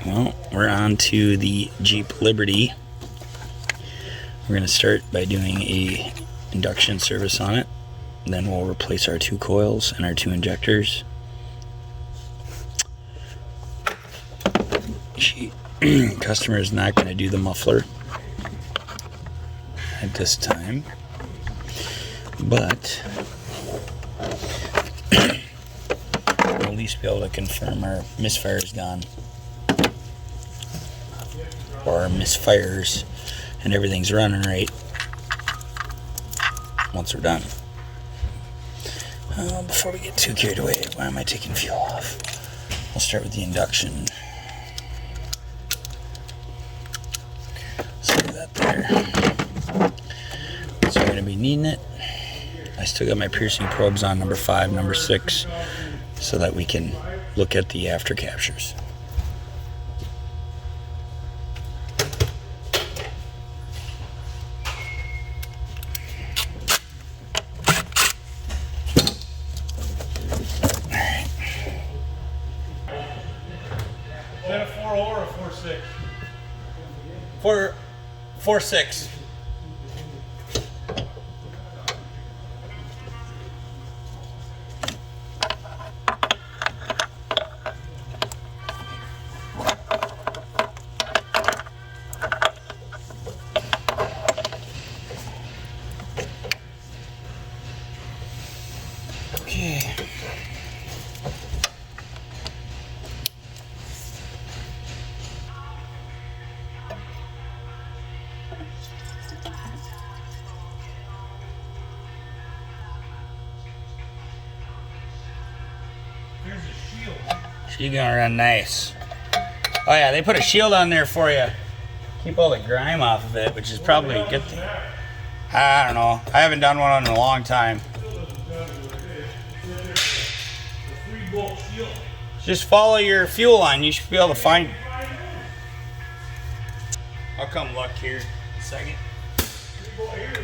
Well, we're on to the Jeep Liberty. We're going to start by doing a induction service on it. Then we'll replace our 2 coils and our 2 injectors. Customer is not going to do the muffler at this time, but we'll at least be able to confirm our misfire is gone, or our misfires, and everything's running right once we're done. Before we get too carried away, why am I taking fuel off? We'll start with the induction. So that there. So we're going to be needing it. I still got my piercing probes on number 5, number 6, so that we can look at the after captures. Is that a 4.0 or a 4.6? 4.6. Okay. Here's a shield. She's gonna run nice. Oh yeah, they put a shield on there for you. Keep all the grime off of it, which is probably a good thing. I don't know. I haven't done one in a long time. Just follow your fuel line. You should be able to find it. I'll come look here in a second. Here we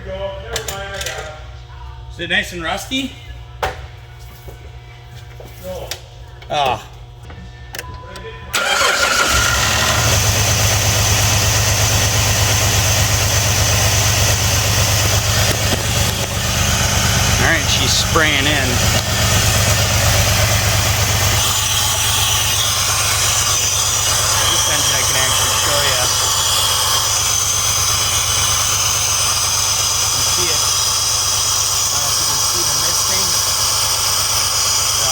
go. Never mind, I got it. Is it nice and rusty? No. Oh. Alright, she's spraying in. This engine I can actually show you. You see it. I don't know if you can see the misting. So,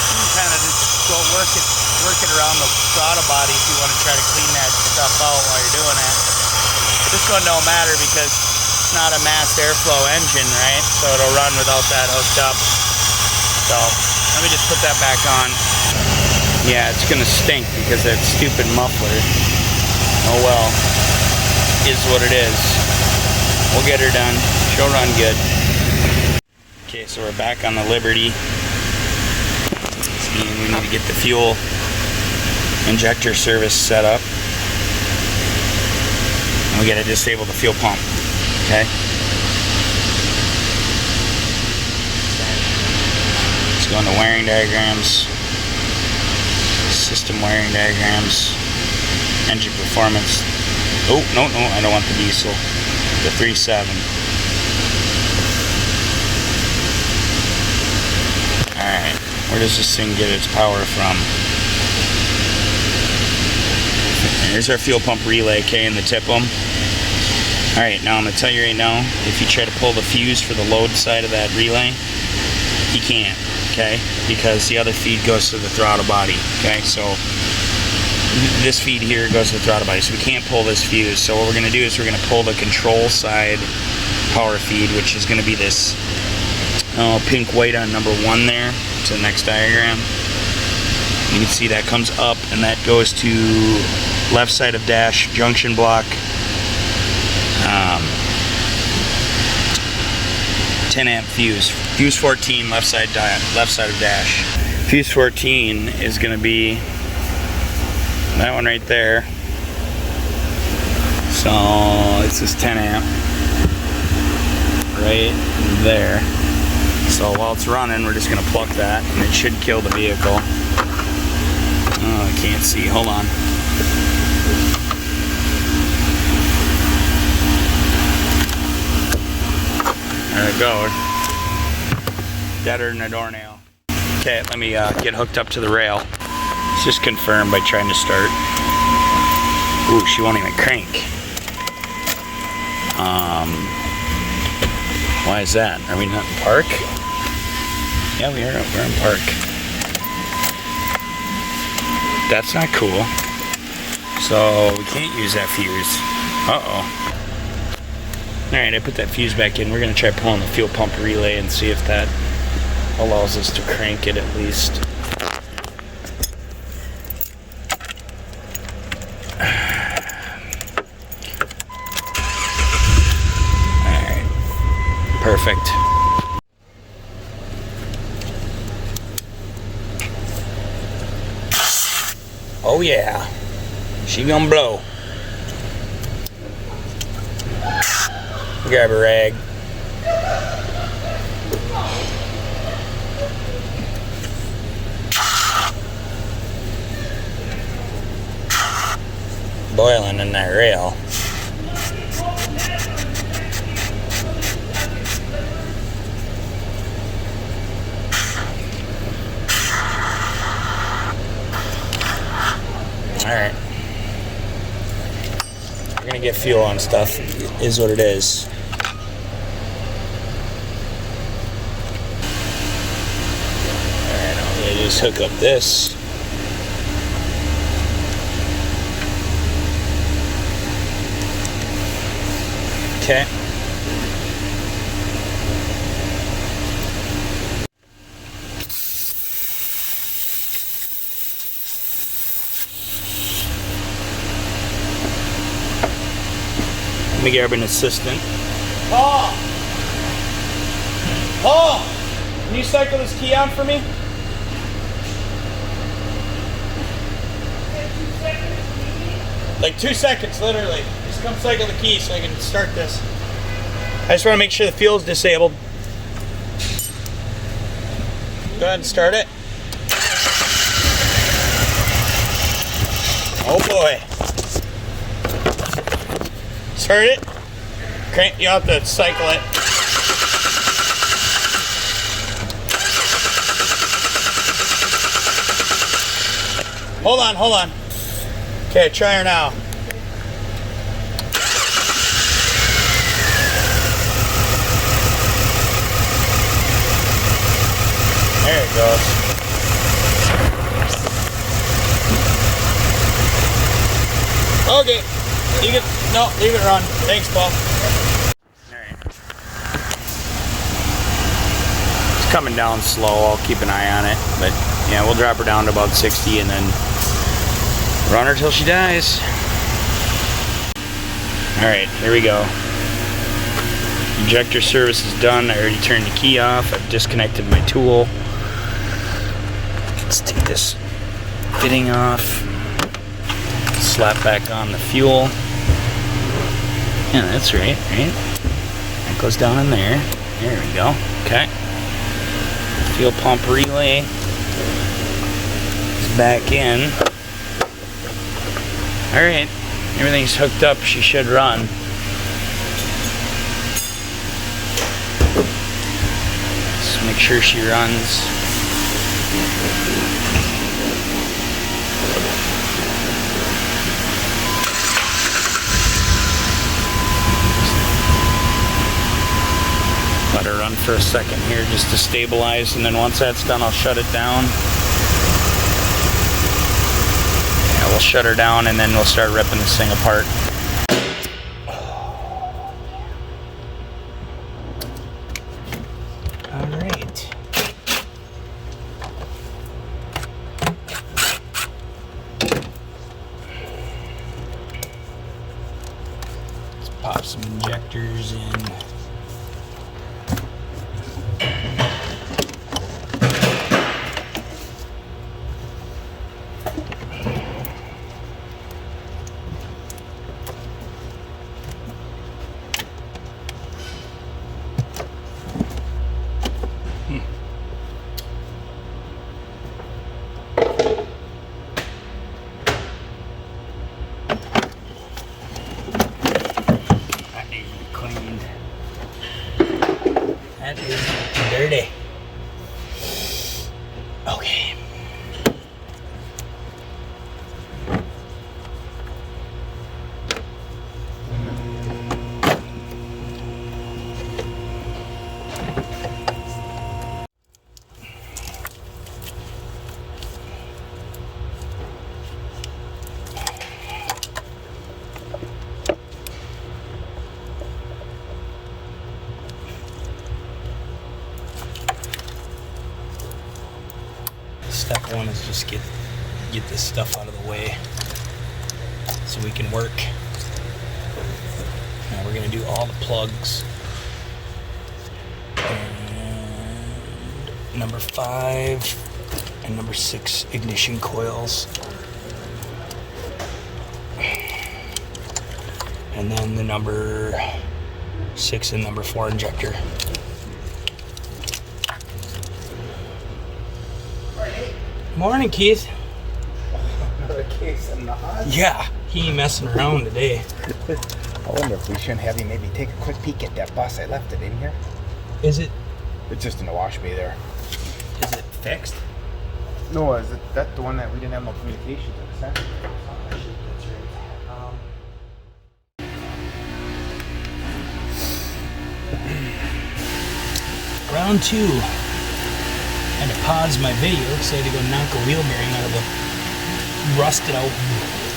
you can kind of just go work it around the throttle body if you want to try to clean that stuff out while you're doing it. This one don't matter because it's not a mass airflow engine, right? So it'll run without that hooked up. So let me just put that back on. Yeah, it's gonna stink because that stupid muffler. Oh well, is what it is. We'll get her done. She'll run good. Okay, so we're back on the Liberty. And we need to get the fuel injector service set up. And we gotta disable the fuel pump. Okay? Let's go into wiring diagrams, system wiring diagrams, engine performance. Oh, no, I don't want the diesel. The 3.7. Alright, where does this thing get its power from? Here's our fuel pump relay, okay, in the tip them. Alright, now I'm going to tell you right now, if you try to pull the fuse for the load side of that relay, you can't, okay? Because the other feed goes to the throttle body, okay? So this feed here goes to the throttle body, so we can't pull this fuse. So what we're going to do is we're going to pull the control side power feed, which is going to be this pink white on number 1 there to the next diagram. You can see that comes up and that goes to left side of dash junction block. 10 amp fuse. Fuse 14, left side of dash. Fuse 14 is going to be that one right there. So this is 10 amp right there. So while it's running, we're just going to pluck that, and it should kill the vehicle. Can't see. Hold on. There we go. Deader than a doornail. Okay, let me get hooked up to the rail. It's just confirmed by trying to start. Ooh, she won't even crank. Why is that? Are we not in park? Yeah, we are. We're in park. That's not cool. So we can't use that fuse. Uh-oh. Alright, I put that fuse back in. We're going to try pulling the fuel pump relay and see if that allows us to crank it at least. Alright. Perfect. Oh yeah. She gonna blow. Grab a rag. Boiling in that rail. Alright. We're gonna get fuel on stuff, is what it is. Alright, I'll just hook up this. Okay. Let me grab an assistant. Paul! Paul! Can you cycle this key on for me? Like 2 seconds, literally. Just come cycle the key so I can start this. I just want to make sure the fuel's disabled. Go ahead and start it. Oh boy. Start it. Crank, you have to cycle it. Hold on, hold on. Okay, try her now. There it goes. Okay. You can, no, leave it run. Thanks, Paul. Alright. It's coming down slow. I'll keep an eye on it. But yeah, we'll drop her down to about 60 and then run her till she dies. Alright, here we go. Injector service is done. I already turned the key off. I've disconnected my tool. Let's take this fitting off. Slap back on the fuel. Yeah, that's right? That goes down in there. There we go. Okay. Fuel pump relay is back in. Alright. Everything's hooked up. She should run. Let's make sure she runs. Let her run for a second here just to stabilize, and then once that's done, I'll shut it down. Yeah, we'll shut her down and then we'll start ripping this thing apart. Alright. Let's pop some injectors in. one is just get this stuff out of the way so we can work. Now we're gonna do all the plugs. And number 5 and number 6 ignition coils. And then the number 6 and number 4 injector. Morning, Keith. Another case in the hot. Yeah, he ain't messing around today. I wonder if we shouldn't have you maybe take a quick peek at that bus. I left it in here. Is it It's just in the wash bay there. fixed? No, is it that the one that we didn't have no communications with? That's right. Round 2. Had to pause my video because I had to go knock a wheel bearing out of a rusted out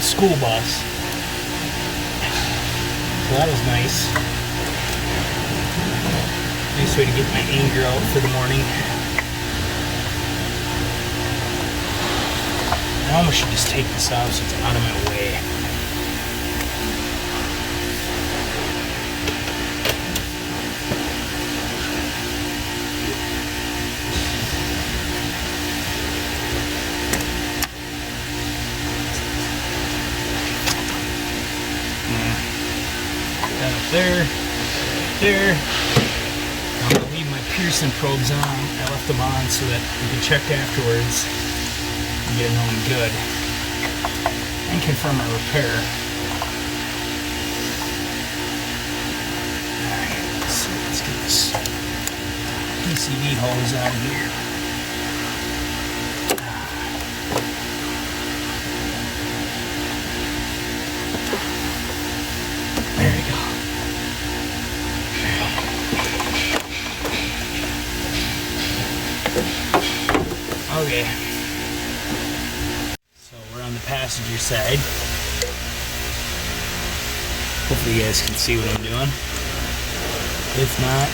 school bus. So that was nice. Nice way to get my anger out for the morning. I almost should just take this off so it's out of my way. There. I'm gonna leave my Pearson probes on. I left them on so that we can check afterwards and get it on good and confirm my repair. Alright, so let's get this PCV hose out of here. There we go. Okay. So we're on the passenger side. Hopefully you guys can see what I'm doing. If not,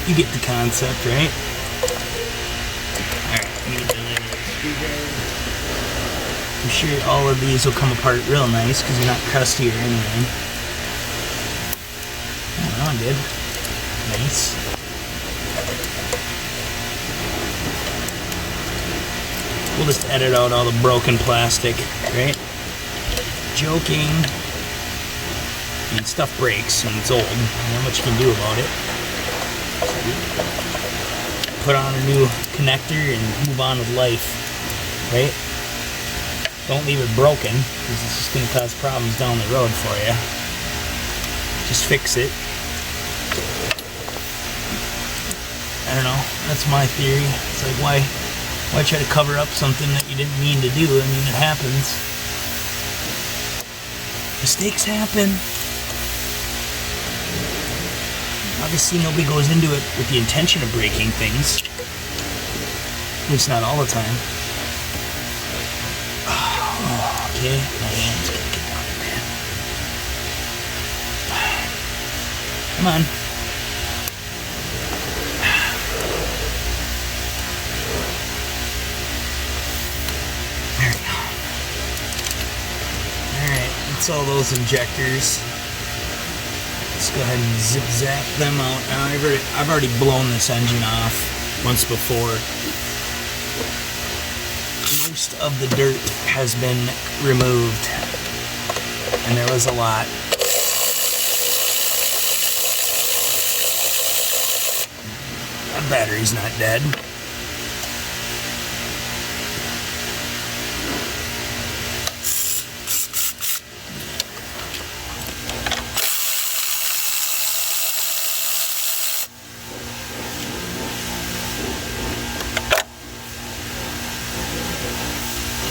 you get the concept, right? Alright, I'm sure all of these will come apart real nice because they're not crusty or anything. Oh, that one did. Nice. We'll just edit out all the broken plastic, right? Joking. I mean, stuff breaks and it's old. Not much you can do about it. Put on a new connector and move on with life, right? Don't leave it broken because it's just going to cause problems down the road for you. Just fix it. I don't know. That's my theory. It's like, why try to cover up something that you didn't mean to do? I mean, it happens. Mistakes happen. Obviously, nobody goes into it with the intention of breaking things. At least not all the time. Oh, okay, my hand's gonna get down in there. Come on. All those injectors. Let's go ahead and zip zap them out. Now I've already blown this engine off once before. Most of the dirt has been removed, and there was a lot. The battery's not dead.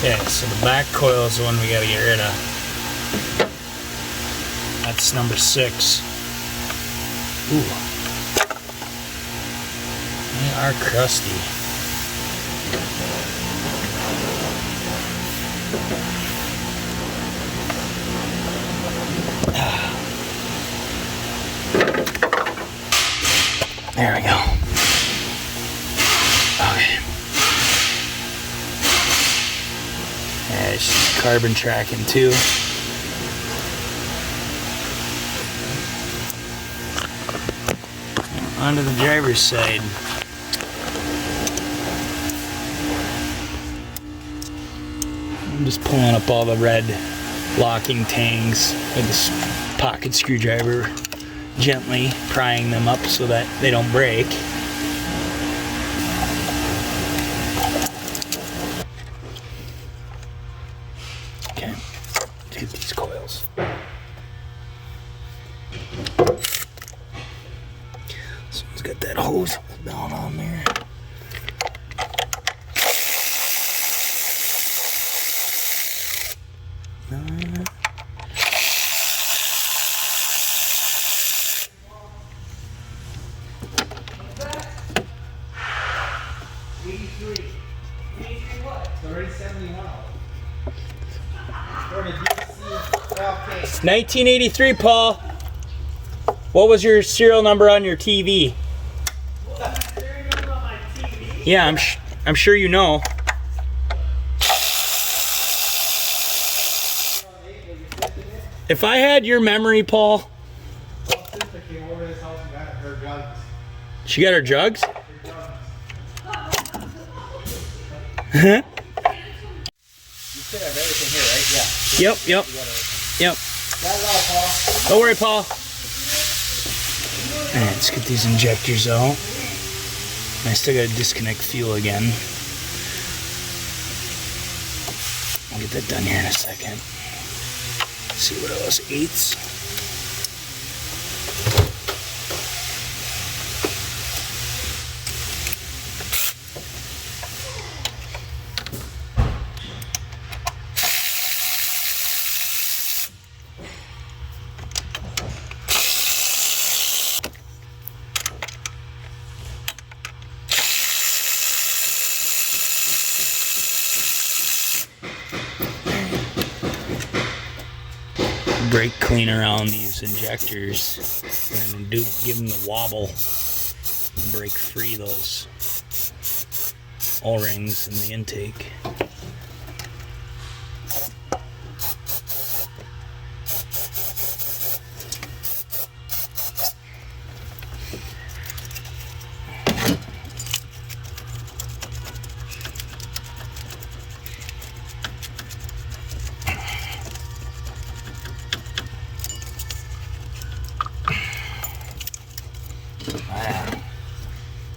Okay, so the back coil is the one we gotta get rid of. That's number 6. Ooh. They are crusty. There we go. Okay. Yeah, it's just carbon tracking too. Onto the driver's side. I'm just pulling up all the red locking tangs with this pocket screwdriver, gently prying them up so that they don't break. Okay, let's get these coils. This one's got that hose down on there. Already 71. For the DC, okay. 1983, Paul. What was your serial number on your TV? Yeah, I'm sure you know. If I had your memory, Paul. She got her jugs? You should have everything here, right? Yeah. Yep. That's all, Paul. Don't worry, Paul. Alright, let's get these injectors out. I still gotta disconnect fuel again. I'll get that done here in a second. See what else. 8s. Brake cleaner on these injectors and give them the wobble and break free those O-rings in the intake.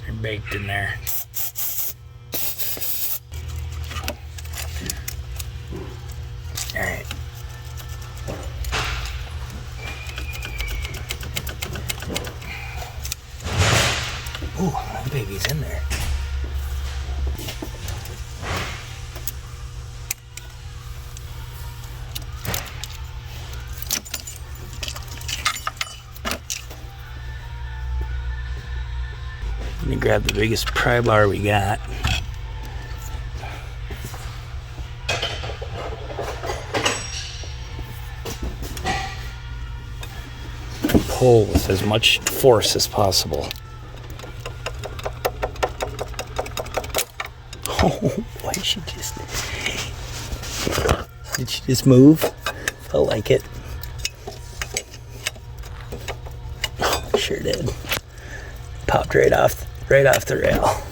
They're baked in there. Alright. Ooh, that baby's in there. Let me grab the biggest pry bar we got. Pull with as much force as possible. Oh boy, did she just move? Felt like it. Oh, sure did. Popped right off the rail.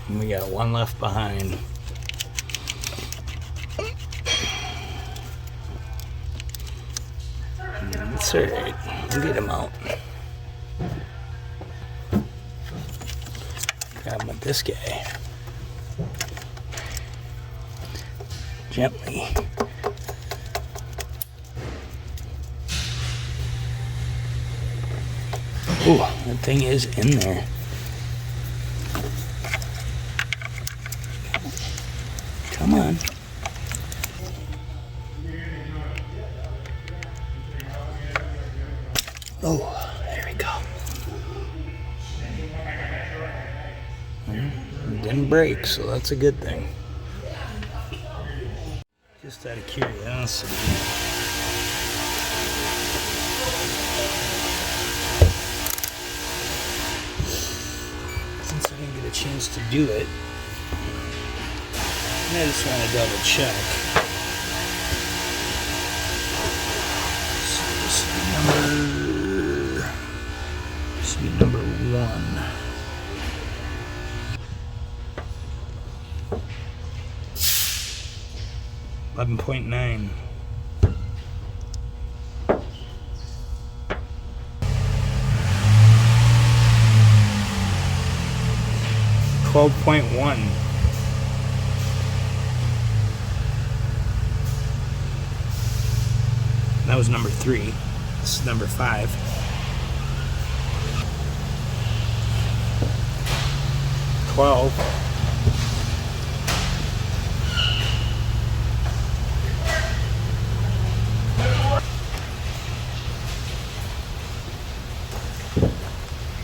And we got one left behind. That's alright. We'll get him out. Grab him with this guy. Gently. Ooh, that thing is in there. Come on. Oh, there we go. It didn't break, so that's a good thing. Just out of curiosity. Since I didn't get a chance to do it. And I just want to double check. So this should be number 1. $11.9. $12.1. That was number 3. This is number 5. $12.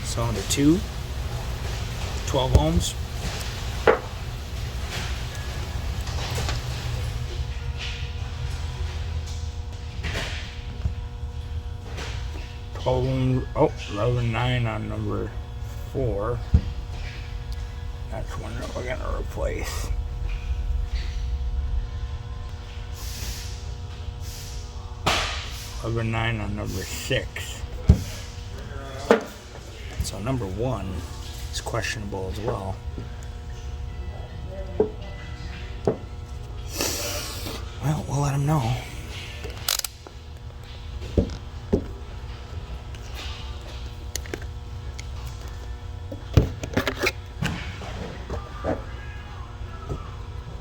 Cylinder 2, 12 ohms. Oh, 11.9 on number 4. That's one that we're gonna replace. $11.9 on number 6. So number 1 is questionable as well. Well, we'll let him know.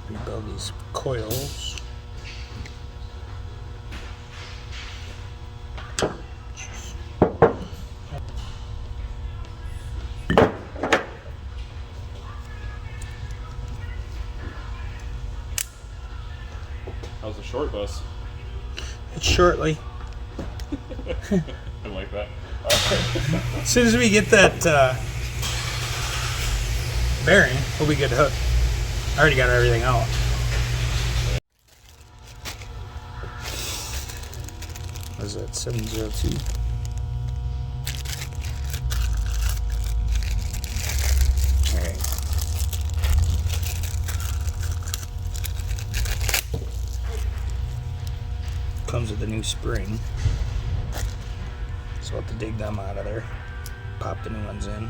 Rebuild these coils. How's the short bus? It's shortly. I like that. As soon as we get that bearing, we'll be good to hook. I already got everything out. What is that, 702? Alright. Comes with a new spring. So I'll have to dig them out of there. Pop the new ones in.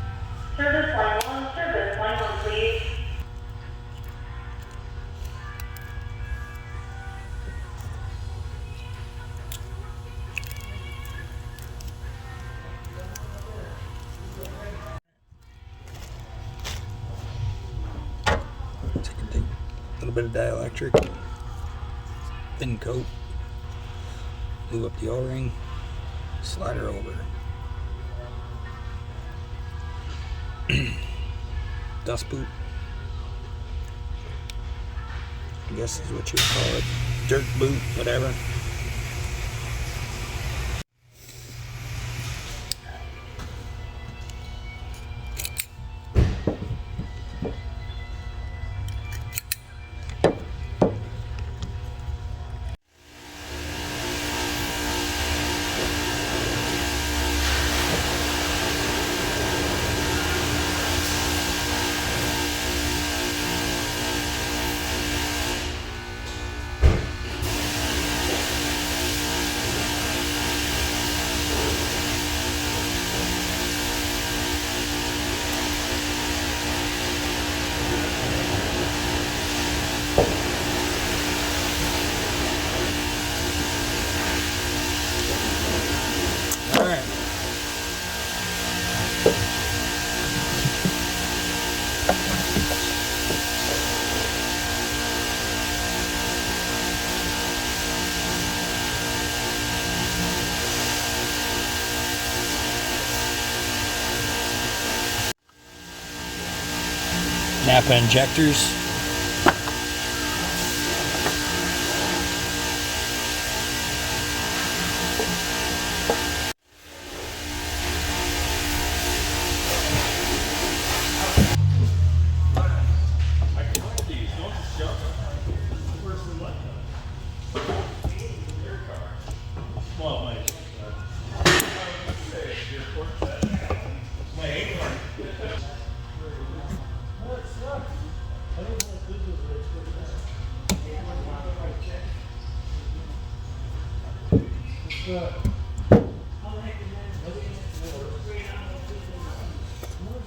Service line 1, please. Take a little bit of dielectric, thin coat, glue up the O-ring, slide her over. Dust boot, I guess is what you would call it. Dirt boot, whatever. Napa injectors.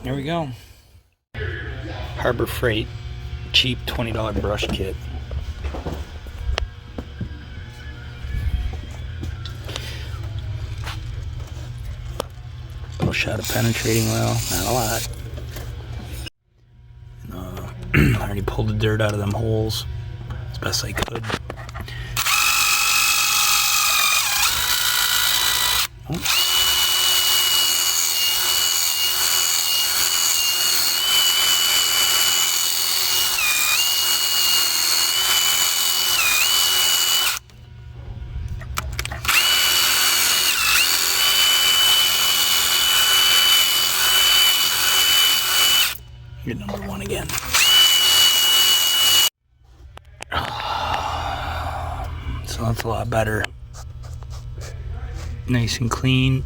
There we go. Harbor Freight, cheap $20 brush kit. Little shot of penetrating oil, not a lot. I already pulled the dirt out of them holes as best I could. Oh. Get number one again. So that's a lot better. Nice and clean.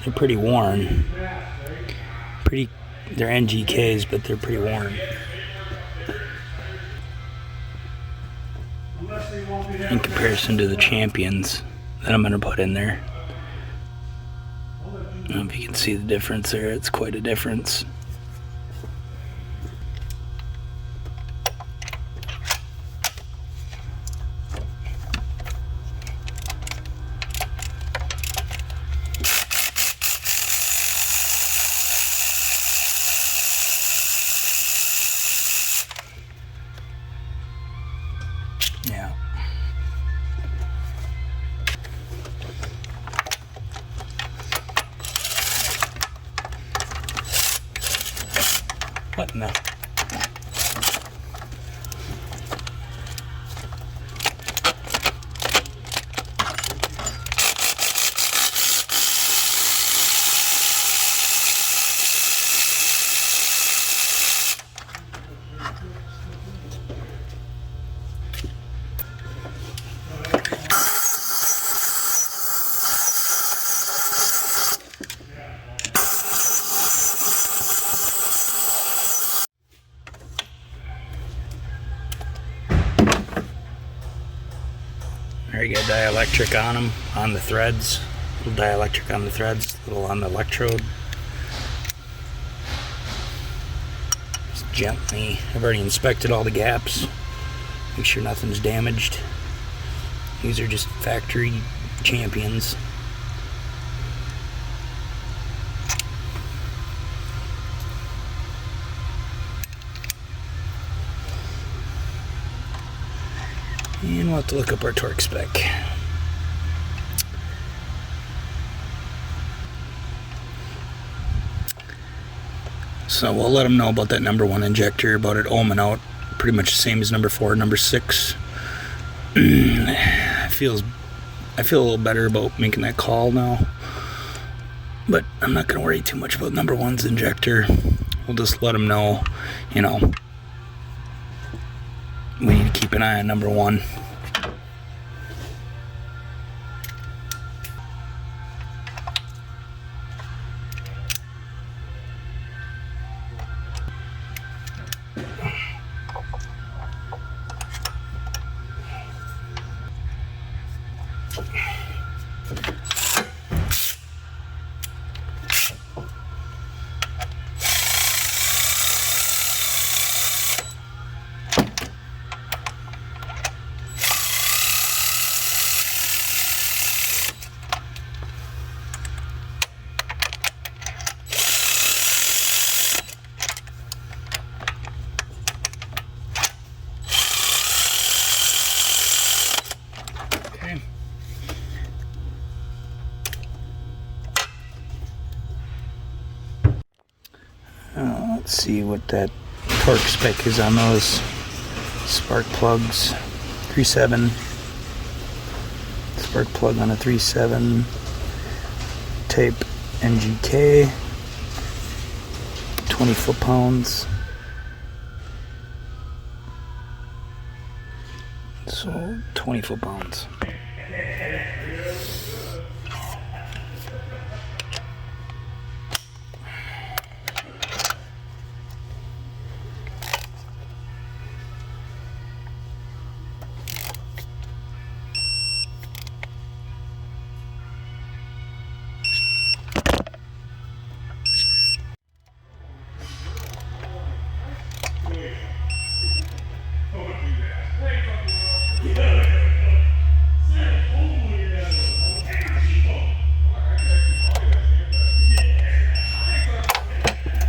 They're pretty worn. They're NGKs, but they're pretty worn. In comparison to the Champions that I'm gonna put in there. I don't know if you can see the difference there. It's quite a difference. Yeah. What in the? There you go, dielectric on them, on the threads. A little dielectric on the threads, a little on the electrode. Just gently, I've already inspected all the gaps. Make sure nothing's damaged. These are just factory Champions. And we'll have to look up our torque spec. So we'll let them know about that number 1 injector, about it ohming out. Pretty much the same as number 4 and number 6. I feel a little better about making that call now. But I'm not going to worry too much about number 1's injector. We'll just let them know, you know, we need to keep an eye on number 1. Let's see what that torque spec is on those spark plugs. 3.7 spark plug on a 3.7 tape NGK, 20 foot-pounds. So 20 foot-pounds.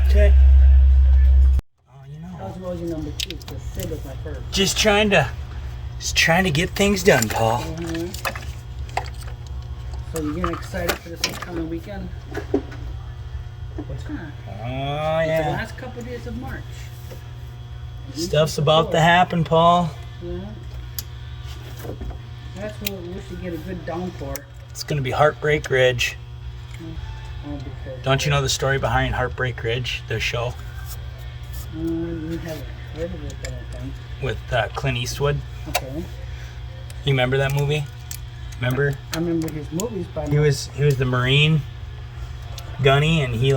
Okay. Oh, you know. How's Rosie number 2? Because Sid was my first. Just trying to get things done, Paul. So you getting excited for this upcoming weekend? What's going on? Oh It's the yeah. last couple of days of March. Stuff's about to happen, Paul. Yeah. That's what we should get a good downpour. It's gonna be Heartbreak Ridge. Oh, because Don't you know the story behind Heartbreak Ridge, the show we haven't heard of it, I don't think. with Clint Eastwood? Okay. You remember that movie? Remember? I remember his movies, but He was the Marine gunny, and he's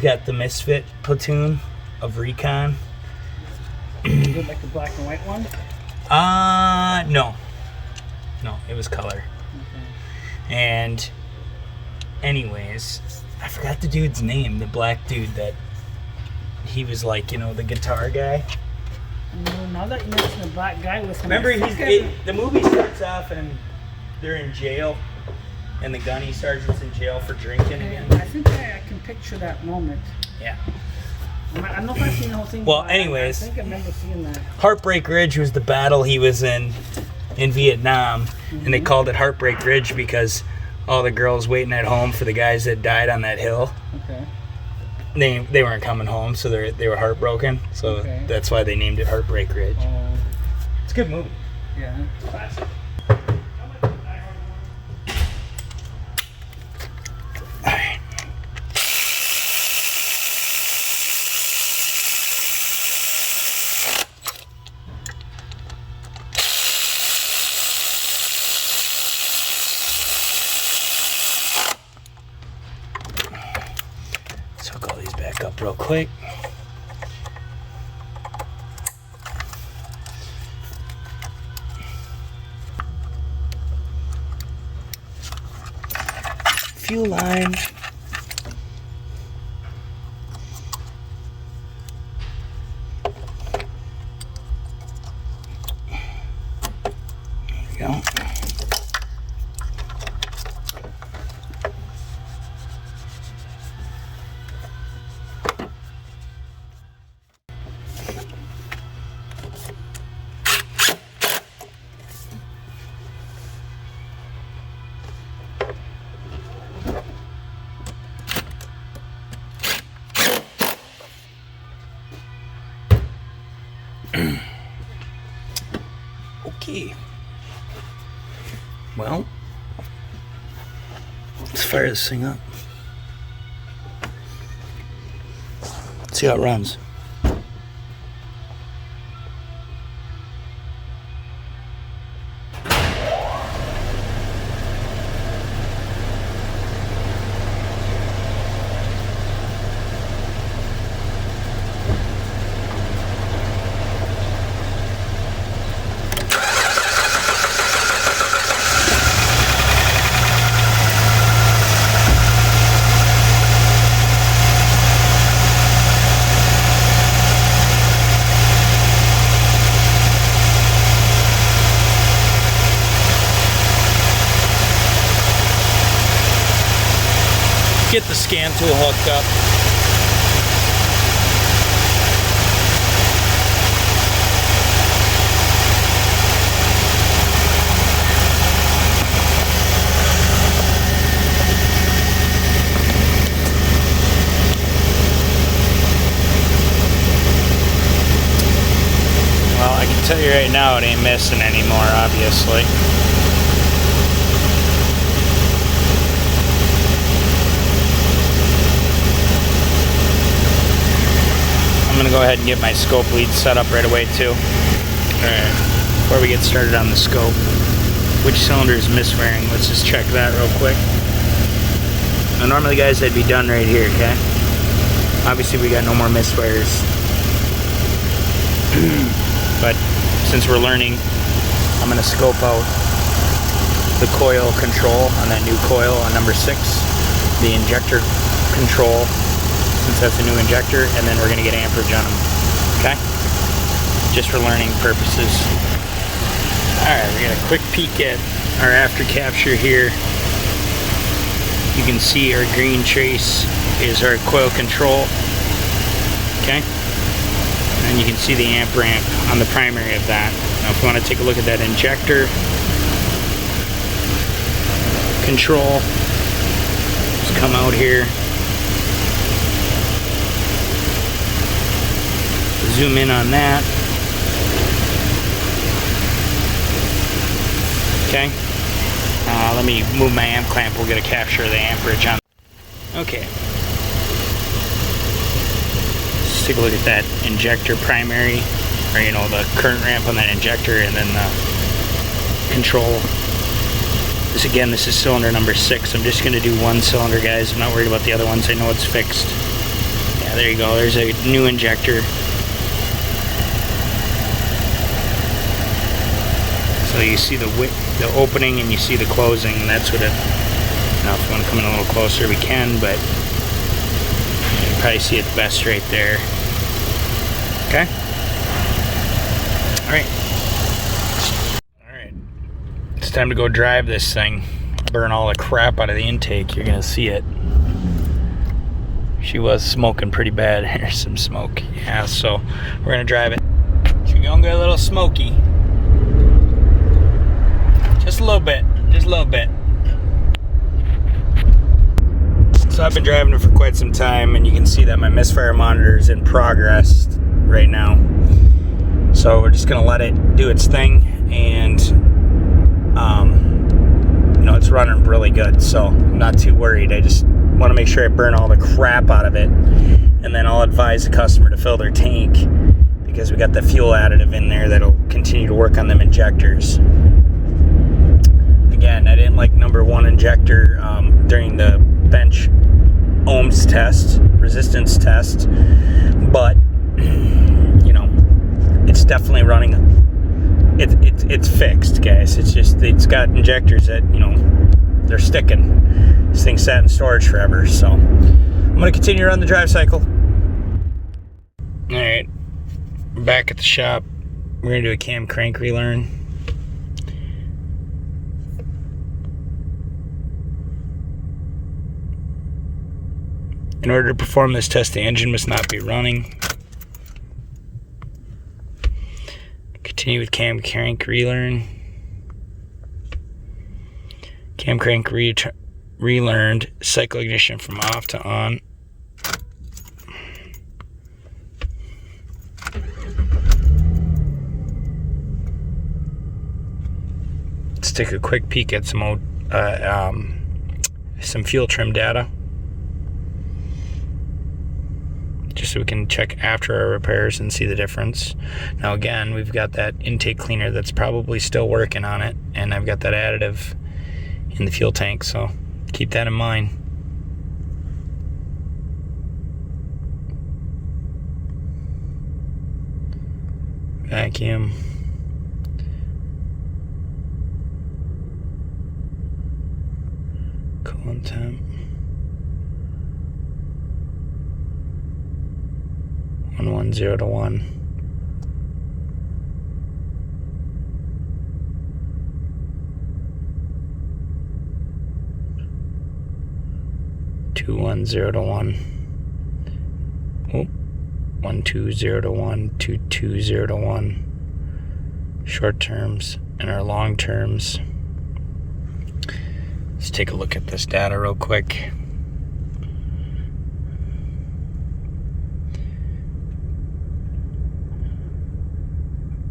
got the misfit platoon of recon. is it like the black and white one? No, it was color. Okay. And anyways, I forgot the dude's name, the black dude that he was like, the guitar guy. Now that you mention the black guy with him, Remember, the movie starts off and they're in jail, and the gunny sergeant's in jail for drinking again. I think I can picture that moment. Yeah. I don't know if I've seen the whole thing. Well, but anyways. I think I remember seeing that. Heartbreak Ridge was the battle he was in Vietnam, and they called it Heartbreak Ridge because all the girls waiting at home for the guys that died on that hill, Okay. they weren't coming home, so they were heartbroken. So Okay. that's why they named it Heartbreak Ridge. It's a good movie. Yeah. Classic. Let's hook all these back up real quick. Fuel line. There we go. Okay. Well, let's fire this thing up. Let's see how it runs. Get the scan tool hooked up. Well, I can tell you right now it ain't missing anymore, obviously. go ahead and get my scope lead set up right away too. Alright, before we get started on the scope, which cylinder is misfiring? Let's just check that real quick. Now normally guys, I'd be done right here, okay? Obviously we got no more misfires. But since we're learning, I'm going to scope out the coil control on that new coil on number 6, the injector control, since that's a new injector, and then we're going to get amperage on them, okay? Just for learning purposes. Alright, we got a quick peek at our after capture here. You can see our green trace is our coil control, okay? And you can see the amp ramp on the primary of that. Now if you want to take a look at that injector control, just come out here, zoom in on that. Okay, let me move my amp clamp. We'll get a capture of the amperage on. Okay, let's take a look at that injector primary, or you know, the current ramp on that injector, and then the control. This again, this is cylinder number 6. I'm just going to do one cylinder, guys. I'm not worried about the other ones. I know it's fixed. Yeah, there you go. There's a new injector. So you see the opening and you see the closing, and that's what it. Now, if you want to come in a little closer, we can, but you can probably see it best right there. Okay. All right. It's time to go drive this thing. Burn all the crap out of the intake. You're gonna see it. She was smoking pretty bad. Here's some smoke. Yeah, so we're gonna drive it. She's gonna get a little smoky. Just a little bit. Just a little bit. So I've been driving it for quite some time, and you can see that my misfire monitor is in progress right now. So we're just gonna let it do its thing, and you know, it's running really good, so I'm not too worried. I just want to make sure I burn all the crap out of it, and then I'll advise the customer to fill their tank, because we got the fuel additive in there that'll continue to work on them injectors. Again, I didn't like number 1 injector during the bench ohms test, resistance test, but you know, it's definitely running. It's fixed, guys. It's just, it's got injectors that, you know, they're sticking. This thing sat in storage forever, so I'm gonna continue to run the drive cycle. All right, we're back at the shop. We're gonna do a cam crank relearn. In order to perform this test, the engine must not be running. Continue with cam crank relearn. Cam crank relearned. Cycle ignition from off to on. Let's take a quick peek at some fuel trim data, just so we can check after our repairs and see the difference. Now again, we've got that intake cleaner that's probably still working on it, and I've got that additive in the fuel tank, so keep that in mind. Vacuum. Coolant temp. 110 to 1. Two 110 to 1. Oh, 120 to 1. 220 to 1. Short terms and our long terms. Let's take a look at this data real quick.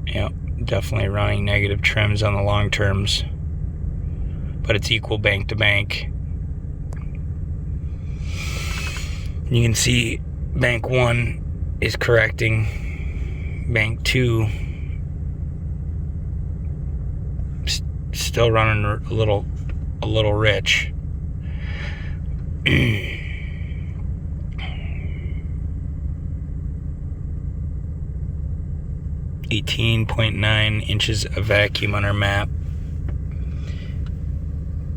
Yep, definitely running negative trims on the long terms, but it's equal bank to bank. You can see bank 1 is correcting. Bank 2 still running a little rich. 18.9 inches of vacuum on our map.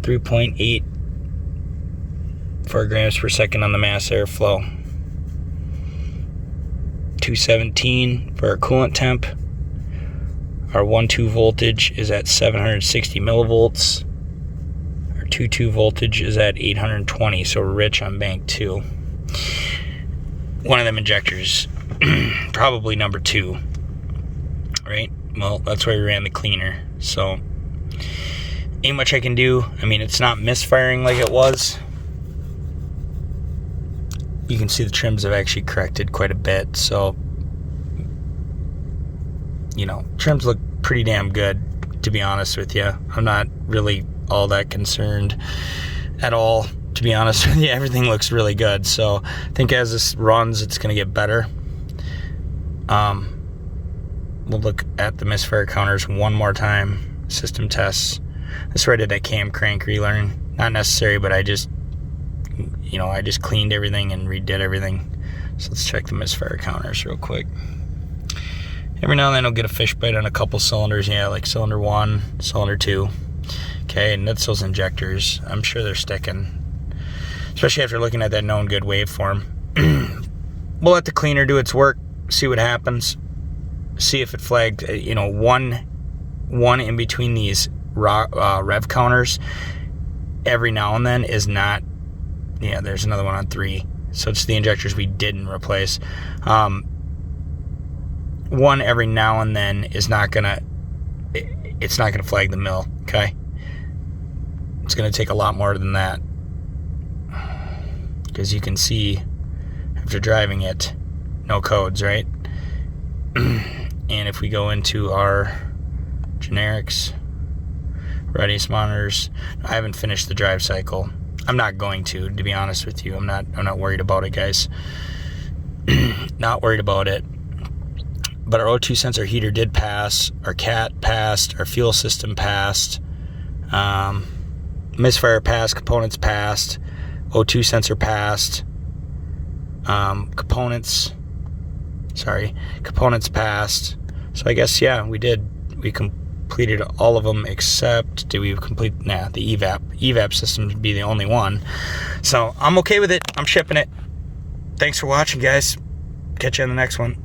3.8 grams per second on the mass airflow. 217 for our coolant temp. Our 1.2 voltage is at 760 millivolts. Our 2.2 voltage is at 820, so we're rich on bank 2. One of them injectors, probably number 2, right? Well, that's why we ran the cleaner, so ain't much I can do. I mean, it's not misfiring like it was. You can see the trims have actually corrected quite a bit, so you know, trims look pretty damn good, to be honest with you. I'm not really all that concerned at all, to be honest with you. Everything looks really good, so I think as this runs, it's going to get better. We'll look at the misfire counters one more time. System tests. This is where I did that cam crank relearn. Not necessary, but I just cleaned everything and redid everything. So let's check the misfire counters real quick. Every now and then I'll get a fish bite on a couple cylinders, yeah, like cylinder 1, cylinder 2. Okay, and that's those injectors. I'm sure they're sticking, especially after looking at that known good waveform. We'll let the cleaner do its work, see what happens, see if it flagged, one in between these rev counters every now and then is not, yeah, there's another one on 3. So it's the injectors we didn't replace. One every now and then is not gonna, it's not gonna flag the mill, okay? It's gonna take a lot more than that, because you can see after driving it, no codes, right? And if we go into our generics, readiness monitors, I haven't finished the drive cycle. I'm not going to be honest with you. I'm not worried about it, guys. Not worried about it. But our O2 sensor heater did pass. Our CAT passed. Our fuel system passed. Misfire passed. Components passed. O2 sensor passed. Components passed. So I guess, yeah, we did. We completed all of them except, did we complete, nah, the evap. Evap system would be the only one. So I'm okay with it. I'm shipping it. Thanks for watching, guys. Catch you on the next one.